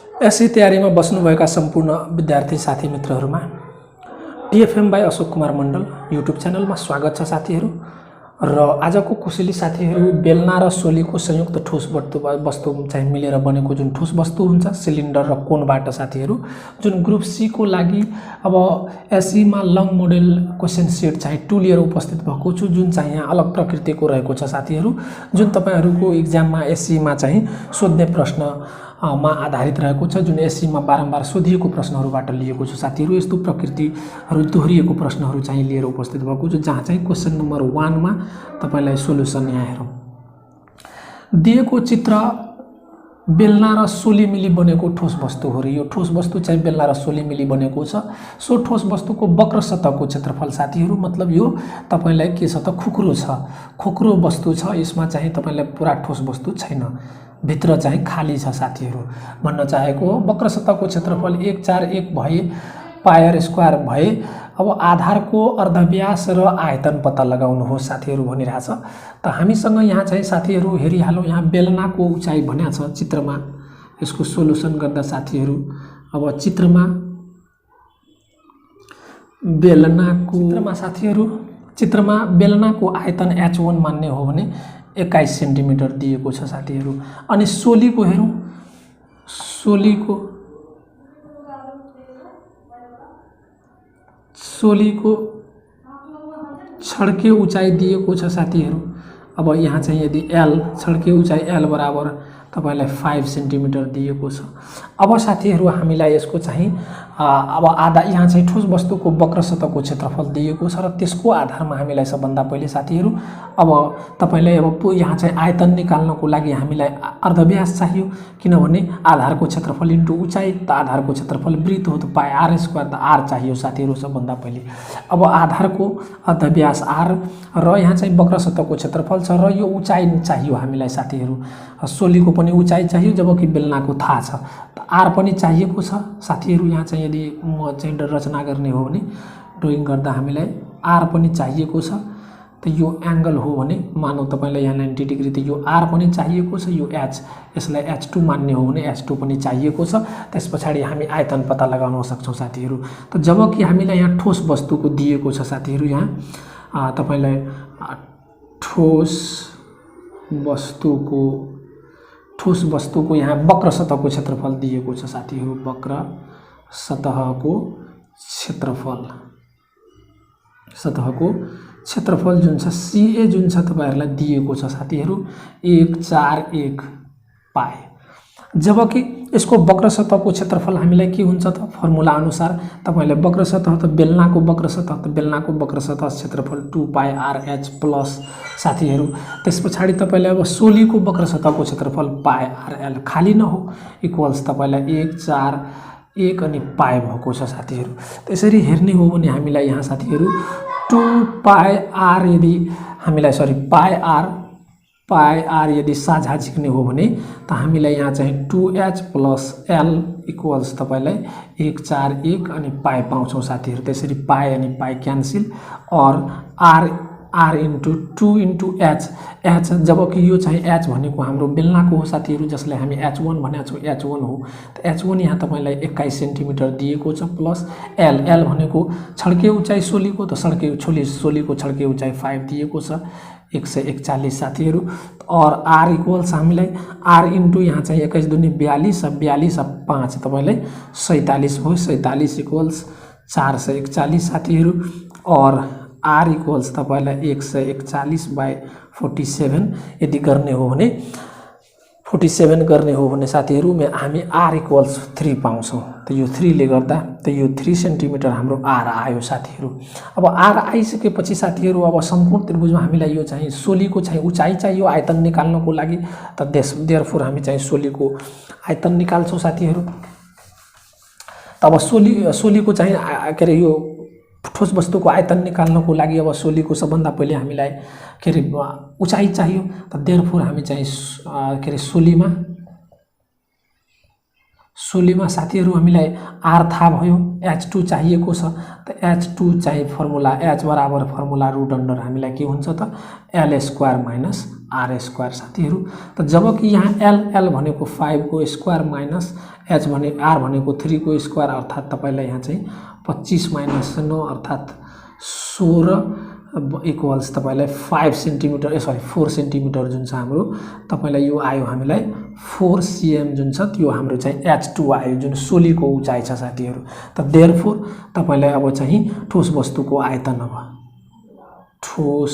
यसै तयारीमा बस्नुभएका सम्पूर्ण विद्यार्थी साथी मित्रहरूमा TFM by Ashok Kumar Mandal YouTube च्यानलमा स्वागत छ साथीहरू। र आजको कुशली साथीहरू बेलना र सोलीको संयुक्त ठोस वस्तु चाहिँ मिलेर बनेको जुन ठोस वस्तु हुन्छ सिलिन्डर र कोनबाट साथीहरू, जुन ग्रुप सी को लागि अब एसई मा लङ मोडेल क्वेशन सेट चाहिँ 2 लिएर उपस्थित भएको छु, जुन चाहिँ यहाँ अलग प्रकृतिको रहेको छ साथीहरू, जुन तपाईहरुको एक्जाममा एसई मा चाहिँ सोध्ने प्रश्न मा आधारित रहेको छ, जुन एसई मा बारम्बार सोधिएको प्रश्नहरूबाट लिएको छ साथीहरू। यस्तो प्रकृतिहरू दोहोरिएको प्रश्नहरू चाहिँ लिएर उपस्थित भएको छु, जहाँ चाहिँ क्वेशन नम्बर 1 मा तपाईलाई सोलुसन यहाँ हेरौं। दिएको चित्र बेलना र सोली मिली बनेको ठोस वस्तु हो र यो ठोस वस्तु चाहिँ बेलना र सोली मिली बनेको छ। सो ठोस वस्तुको वक्र सतहको क्षेत्रफल साथीहरू, मतलब यो तपाईलाई के छ त खुकुरो छ, खुकुरो वस्तु छ, यसमा चाहिँ तपाईलाई पुरा ठोस वस्तु छैन, भित्र चाहिँ खाली छ साथीहरू। भन्न चाहेको वक्र सतहको क्षेत्रफल 1 4 1 भए पायर स्क्वायर भए अब आधारको अर्धव्यास र आयतन पत्ता लगाउनुहोस् साथीहरू भनिरहेछ। त हामीसँग यहाँ चाहिँ साथीहरू हेरिहालौं, यहाँ बेलनाको उचाइ भन्या छ चित्रमा, यसको सोलुसन गर्दा साथीहरू अब चित्रमा बेलनाको साथीहरू चित्रमा बेलनाको आयतन h1 मान्ने हो भने 21 सेन्टिमिटर दिएको छ साथीहरू। अनि सोलीको हेरौं, सोलीको छड्के उचाइ दिएको छ साथीहरू। अब यहाँ चाहिँ यदि l छड्के उचाइ l बराबर तपाईलाई 5 सेन्टिमिटर दिएको छ। अब साथीहरू हामीलाई यसको चाहिँ अब आधा यहाँ चाहिँ ठोस वस्तुको वक्र सतहको क्षेत्रफल दिएको छ र त्यसको आधारमा हामीलाई सबभन्दा पहिले साथीहरू अब तपाईलाई अब यहाँ चाहिँ आयतन निकाल्नको लागि हामीलाई अर्धव्यास चाहियो, किनभने आधारको क्षेत्रफल इन्टु उचाइ, त आधारको क्षेत्रफल वृत्त हो, त पाइ r स्क्वायर, त r चाहियो साथीहरू सबभन्दा पहिले। अब आधारको अर्धव्यास r र यहाँ चाहिँ वक्र सतहको क्षेत्रफल छ र यो उचाइ चाहियो हामीलाई साथीहरू। सोलीको पनि उचाइ चाहियो, जबकि बेलनाको थाहा छ, त r पनि चाहिएको छ साथीहरू। यहाँ चाहिँ यदि म चाहिँ रचना गर्ने हो भने ड्राइङ गर्दा हामीलाई r पनि चाहिएको छ, त यो एंगल हो भने मानौ तपाईलाई यहाँ 90 डिग्री, त यो r पनि चाहिएको छ, यो h यसलाई h2 मान्ने हो भने h2 पनि चाहिएको छ। त्यसपछि हामी आयतन पत्ता लगाउन सक्छौं साथीहरू। त जबकि हामीलाई यहाँ ठोस वस्तुको दिएको छ साथीहरू, यहाँ तपाईलाई ठोस वस्तुको यहाँ वक्र सतहको क्षेत्रफल दिएको छ साथीहरू, वक्र सतहको क्षेत्रफल जुन छ CA जुन छ तपाईहरुलाई दिएको छ साथीहरू 141 पाए। जबकि यसको वक्र सतहको क्षेत्रफल हामीलाई के हुन्छ त फर्मुला अनुसार तपाईलाई वक्र सतह त बेलनाको वक्र सतह क्षेत्रफल 2 पाइ RH प्लस साथीहरू। त्यसपछि तपाईलाई अब सोलीको वक्र सतहको क्षेत्रफल पाइ RL खाली न हो इक्वल्स तपाईलाई 1 4 1 अनि पाइ भएको छ साथीहरू। त्यसरी हेर्ने हो भने हामीलाई यहाँ साथीहरू 2 पाइ r यदि हामीलाई पाइ r यदि साझा झिक्ने हो भने त हामीलाई यहाँ चाहिँ 2h प्लस l इक्वल्स तपाईलाई 1 4 1 अनि पाइ पाउँछौं साथीहरू। त्यसरी पाइ अनि पाइ क्यान्सल और r इन्टु 2 इन्टु h, जबकि यो चाहिँ h भनेको हाम्रो बेलनाको हो साथीहरू, जसलाई हामी h1 भनेका छौं, h1 हो। त h1 यहाँ तपाईलाई 21 सेन्टिमिटर दिएको छ प्लस l भनेको छड्के उचाइ सोलीको, त सोलीको छड्के उचाइ 5 दिएको छ 141 साथीहरू। और r इक्वल्स हामीलाई r इन्टु यहाँ चाहिँ 21 दूनी 42, 42 5 तपाईलाई 47 हो, 47 इक्वल्स 441 साथीहरू। और r इक्वल्स तपाईलाई 141/47 यदि गर्ने हो भने 47 गर्ने हो भने साथीहरू हामी r इक्वल्स 3 पाउँछौं। त यो 3 ले गर्दा त यो 3 सेन्टिमिटर हाम्रो r आयो साथीहरू। अब r आइसकेपछि साथीहरू अब सम्पूर्ण त्रिभुजमा हामीलाई यो चाहिँ सोलीको चाहिँ उचाइ चाहियो आयतन निकाल्नको लागि, त देयरफोर हामी चाहिँ सोलीको आयतन निकाल्छौं साथीहरू। तब सोलीको चाहिँ के रे यो ठोस वस्तुको आयतन निकाल्नको लागि अब सोलीको सबभन्दा पहिले हामीलाई के रे उचाइ चाहियो, त देयरफोर हामी चाहिँ के रे सोलीमा साथीहरू हामीलाई आर थाहा भयो, H2 चाहिएको छ। त H2 चाहिँ फर्मुला H बराबर फर्मुला रुट अन्डर हामीलाई के हुन्छ त L square minus R square साथीहरू। त जबकि यहाँ L भनेको 5 को स्क्वायर माइनस H भने R भनेको 3 को स्क्वायर अर्थात् तपाईलाई यहाँ चाहिँ 25 माइनस 9 अर्थात् 16 इक्वल्स तपाईलाई 5 सेन्टिमिटर 4 सेन्टिमिटर जुन छ हाम्रो तपाईलाई यो आयो हामीलाई 4 cm जुन छ त्यो हाम्रो चाहिँ H2 आयो जुन सोलीको उचाइ छ साथीहरू। त देयरफोर तपाईलाई अब चाहिँ ठोस वस्तुको आयतन अब ठोस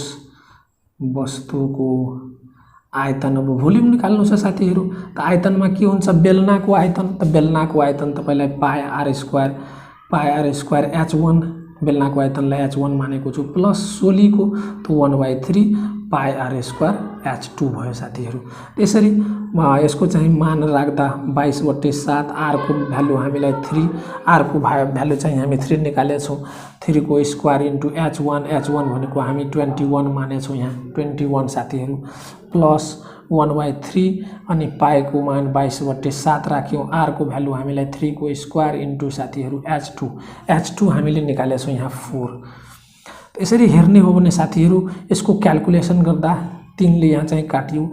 वस्तुको आयतन अब भोल्युम निकाल्नु छ साथीहरू। त आयतनमा के हुन्छ बेलनाको आयतन। त बेलनाको आयतन तपाईलाई पाई आर स्क्वायर H1 बेलनाको आयतनलाई H1 मानेको छु प्लस सोलीको त 1/3 पाई आर स्क्वायर H2 भयो साथीहरू। त्यसरी यसको चाहिँ मान राख्दा 22/7 आर को भ्यालु हामीलाई 3 आर को भ्यालु चाहिँ हामी 3 निकालेका छौँ। 3 को स्क्वायर इन्टु H1 भनेको हामी 21 मानेछौँ यहाँ 21 साथीहरू प्लस 1/3 अनि पाएको मान 22/7 राख्यौँ। आर को भ्यालु हामीलाई 3 को स्क्वायर इन्टु साथीहरू H2 हामीले निकालेका छौँ यहाँ 4। यसरी हेर्ने हो भने साथीहरू यसको क्याल्कुलेसन गर्दा 3 ले यहाँ चाहिँ काट्यौँ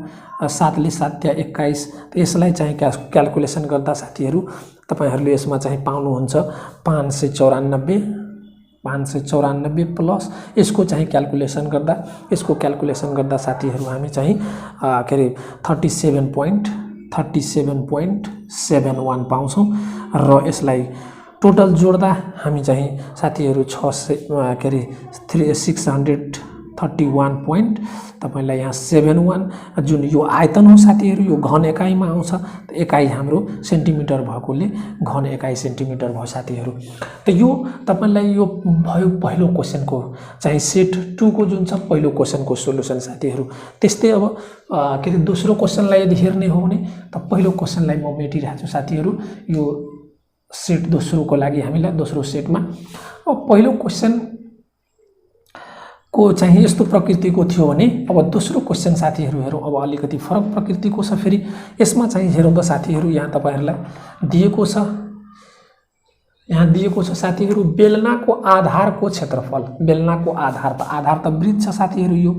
7 ले 7 या 21। त यसलाई चाहिँ क्याल्कुलेसन गर्दा साथीहरू तपाईहरूले यसमा चाहिँ पाउनुहुन्छ 594 प्लस यसको चाहिँ क्याल्कुलेसन गर्दा साथीहरू हामी चाहिँ के अरे 37.71 पाउँछौँ र यसलाई टोटल जोड्दा हामी चाहिँ साथीहरू 631 पोइन्ट तपाईलाई यहाँ 71 जुन यो आयतन हो साथीहरू यो घन एकाइमा आउँछ। त एकाइ हाम्रो सेन्टिमिटर भएकोले घन एकाइ सेन्टिमिटर भयो साथीहरू। त यो तपाईलाई यो भयो पहिलो क्वेशनको चाहिँ सेट 2 को जुन छ पहिलो क्वेशनको सोलुसन साथीहरू। त्यस्तै अब के अरे दोस्रो क्वेशनलाई यदि हेर्ने हो भने त पहिलो क्वेशनलाई म मेटिरहेको छु साथीहरू यो सेट दोस्रोको लागि हामीलाई दोस्रो सेटमा। अब पहिलो क्वेशन को चाहिँ यस्तो प्रकृतिको थियो भने अब दोस्रो क्वेशन साथीहरू हेरौँ अब अलिकति फरक प्रकृतिको छ। फेरि यसमा चाहिँ हेरौँ त साथीहरू यहाँ तपाईहरूलाई दिएको छ साथीहरू बेलनाको आधारको क्षेत्रफल। बेलनाको आधार त वृत्त छ साथीहरू यो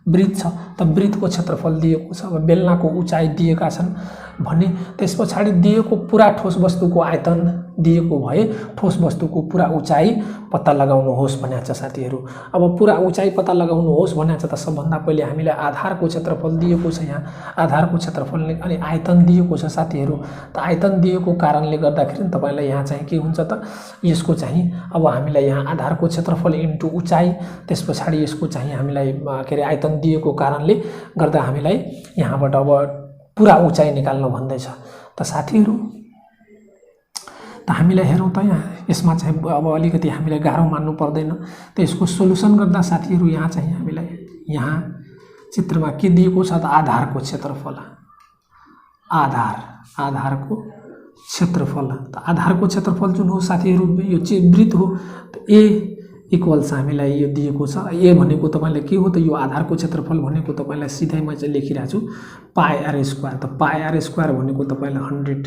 वृत्त छ। त वृत्तको क्षेत्रफल दिएको छ। अब बेलनाको उचाइ दिएका छन् भने त्यस पछाडि दिएको पुरा ठोस वस्तुको आयतन दिएको भए ठोस वस्तुको पुरा उचाइ पत्ता लगाउनुहोस् भनेको छ साथीहरू। अब पुरा उचाइ पत्ता लगाउनुहोस् भनेको छ त सबभन्दा पहिले हामीलाई आधारको क्षेत्रफल दिएको छ यहाँ आधारको क्षेत्रफल अनि आयतन दिएको छ साथीहरू। त आयतन दिएको कारणले गर्दाखेरि तपाईलाई यहाँ चाहिँ के हुन्छ त यसको चाहिँ अब हामीलाई यहाँ आधारको क्षेत्रफल इन्टु उचाइ त्यस पछाडि यसको चाहिँ हामीलाई के अरे आयतन दिएको कारणले गर्दा हामीलाई यहाँबाट अब पुरा उचाइ निकाल्न भन्दैछ। त साथीहरू त हामीलाई हेरौँ त यहाँ यसमा चाहिँ अब अलिकति हामीलाई गाह्रो मान्नु पर्दैन। त यसको सोलुसन गर्दा साथीहरू यहाँ चाहिँ हामीलाई यहाँ चित्रमा के दिएको छ त आधारको क्षेत्रफल आधारको क्षेत्रफल। त आधारको क्षेत्रफल जुन हो साथीहरू यो चाहिँ वृत्त हो। त ए इक्वल्स हामीलाई यो दिएको छ। ए भनेको तपाईलाई के हो त यो आधारको क्षेत्रफल भनेको तपाईलाई सिधै म चाहिँ लेखिरहेको छु पाई आर स्क्वायर। त पाई आर स्क्वायर भनेको तपाईलाई 100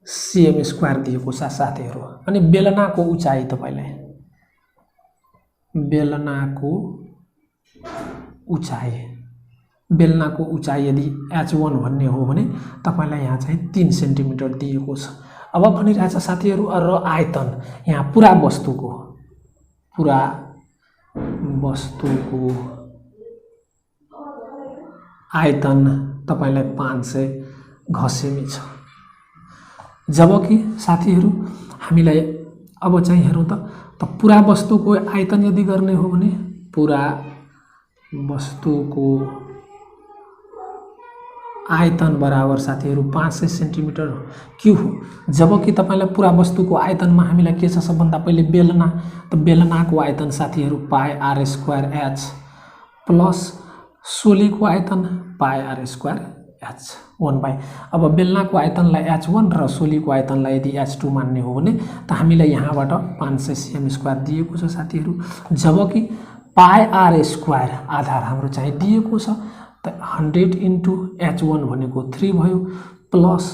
cm स्क्वायर दिएको छ साथीहरू। अनि बेलनाको उचाइ तपाईलाई बेलनाको उचाइ यदि H1 भन्ने हो भने तपाईलाई यहाँ चाहिँ 3 सेन्टिमिटर दिएको छ। अब भनिरहेछ साथीहरू र आयतन यहाँ पुरा वस्तुको आयतन तपाईलाई 500 घसेमी छ। जबकि साथीहरू हामीलाई अब चाहिँ हेरौँ त पुरा वस्तुको आयतन यदि गर्ने हो भने पुरा वस्तुको आयतन बराबर साथीहरू 500 सेन्टिमिटर क्युब हो। जबकि तपाईलाई पुरा वस्तुको आयतनमा हामीलाई के छ सबभन्दा पहिले बेलना। त बेलनाको आयतन साथीहरू पाई आर स्क्वायर H प्लस सोलीको आयतन पाई आर स्क्वायर H 1/। अब बेलनाको आयतनलाई H1 र सोलीको आयतनलाई यदि H2 मान्ने हो भने त हामीलाई यहाँबाट 500 cm स्क्वायर दिएको छ साथीहरू। जबकि पाई आर स्क्वायर आधार हाम्रो चाहिँ दिएको छ त 100 इन्टु H1 भनेको 3 भयो प्लस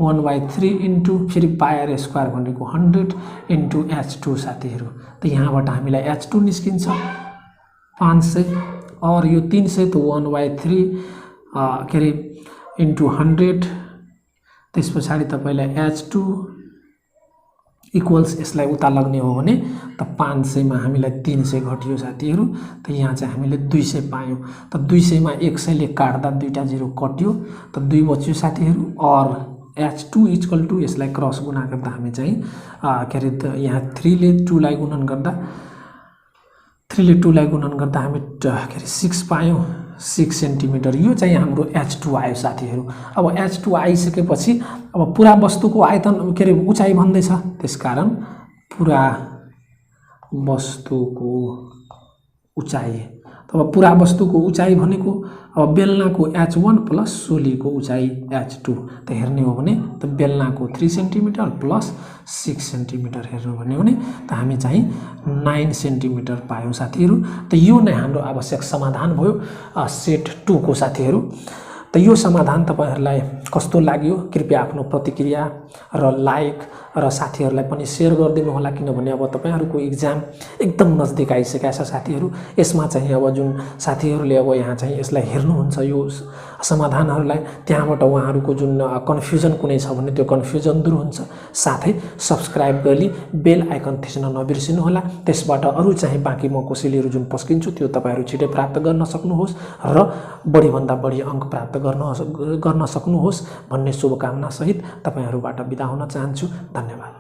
1/3 इन्टु फेरि पाई स्क्वायर भनेको 100 इन्टु H2 साथीहरू। त यहाँबाट हामीलाई H2 निस्किन्छ 500 और यो 300 त 1/3 के अरे इन्टु 100। त्यस पछाडि तपाईलाई H2 इक्वल्स यसलाई उता लग्ने हो भने त 500 मा हामीलाई 300 घट्यो साथीहरू। त यहाँ चाहिँ हामीले 200 पायौं। त 200 मा 100 ले काट्दा दुईटा जिरो कट्यो त 2 बच्यो साथीहरू। और H2 इक्वल टु यसलाई क्रस गुणा गर्दा हामी चाहिँ के अरे यहाँ 3 ले 2 लाई गुणन गर्दा 3 ले 2 लाई गुणन गर्दा हामी के अरे 6 पायौं 6 सेन्टिमिटर। यो चाहिँ हाम्रो H2 आयो साथीहरू। अब H2 आइसकेपछि अब पूरा वस्तुको आयतन के अरे उचाइ भन्दै छ, त्यसकारण पूरा वस्तुको उचाइ। अब पूरा वस्तुको उचाइ भनेको अब बेलनाको H1 प्लस सोलीको उचाइ H2। त हेर्ने हो भने त बेलनाको 3 सेन्टिमिटर प्लस 6 सेन्टिमिटर हेर्नु भन्ने हो भने त हामी चाहिँ 9 सेन्टिमिटर पायौं साथीहरू। त यो नै हाम्रो आवश्यक समाधान भयो सेट 2 को साथीहरू। त यो समाधान तपाईहरुलाई कस्तो लाग्यो कृपया आफ्नो प्रतिक्रिया र लाइक र साथीहरुलाई पनि शेयर गरिदिनु होला, किनभने अब तपाईहरुको एक्जाम एकदम नजदिक आइसकेका छ साथीहरु। यसमा चाहिँ अब जुन साथीहरुले अब यहाँ चाहिँ यसलाई हेर्नुहुन्छ यो समाधानहरुलाई, त्यहाँबाट उहाँहरुको जुन कन्फ्युजन कुनै छ भने त्यो कन्फ्युजन दूर हुन्छ। साथै सब्स्क्राइब गरी बेल आइकन थिच्न नबिर्सिनु होला। त्यसबाट अरु चाहिँ बाँकी म कोसेलीहरु जुन पस्किन्छु त्यो तपाईहरु छिटै प्राप्त गर्न सक्नुहोस् र बढी भन्दा बढी अंक प्राप्त गर्न सक्नुहोस् भन्ने शुभकामना सहित तपाईहरुबाट बिदा हुन चाहन्छु। धन्यवाद।